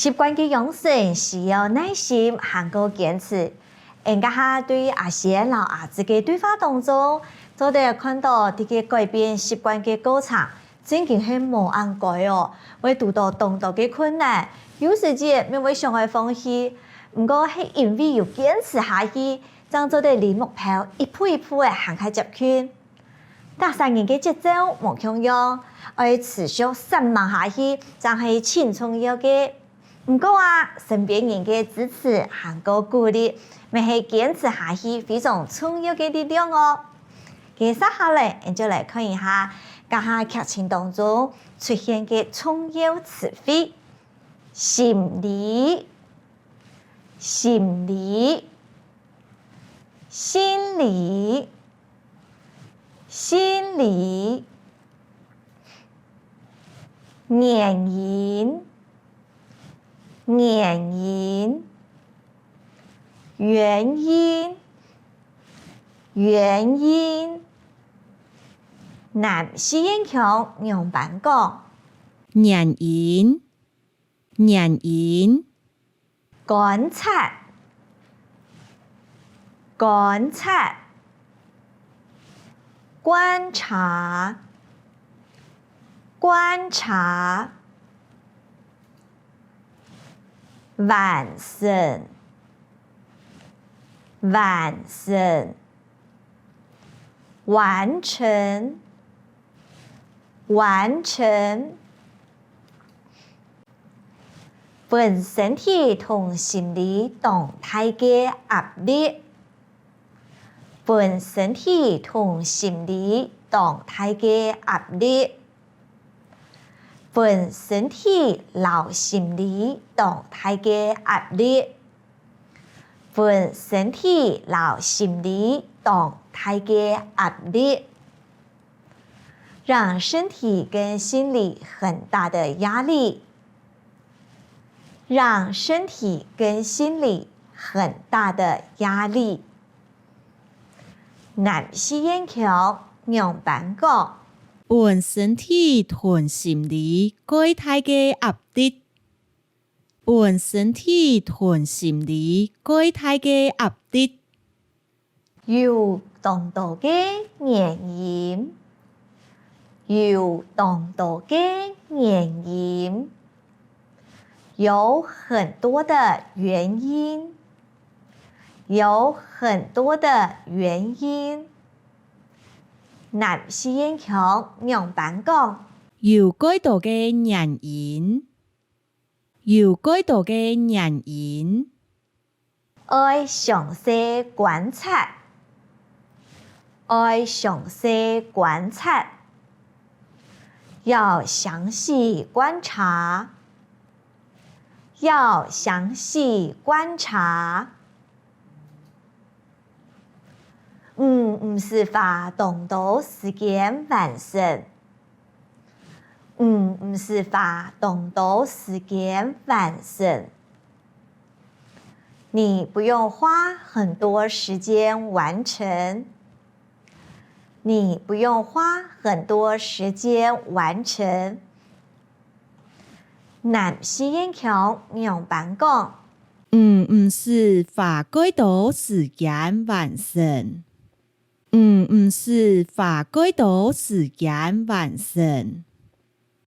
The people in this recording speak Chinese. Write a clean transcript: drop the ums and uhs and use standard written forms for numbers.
習慣的養成需要耐心和個堅持。人家對阿先老兒子的對話當中，都得看到這個改變習慣的過程，真的是無按改哦，會遇到眾多的困難，有時節沒會想要放棄，不過是因為要堅持下去，將做得離目標一步一步的行開接近。但3年的節奏無同樣，要持續3萬下去，真是挺重要的。不過身邊人的支持和個鼓勵，咪係堅持下去非常重要的力量哦。接下來，我就來看一下剛下劇情當中出現的重要詞彙：心理、心理、心理、心理、原因、原因、原因、原因。南西英強用版講，原因、原因。觀察、觀察、觀察、觀察。完成、完成、完成、完成。本身體同心理動態的壓力，本身體同心理動態的壓力，本身體老心理動態的壓力，本身體老心理動態的壓力，讓身體跟心理很大的壓力，讓身體跟心理很大的壓力。南西英強用版講，本身體同心理改態的壓力，本身體同心理改態的壓力。有眾多的原因，有眾多的原因，有很多的原因，有很多的原因。南西英強用版講，有許多的原因，有許多的原因。愛詳細觀察，愛詳細觀察，要詳細觀察，要詳細觀察。不是花眾多時間完成，不是花眾多時間完成。你不用花很多時間完成，你不用花很多時間完成。南西英強用版講，不是花許多時間完成，不是花許多時間完成。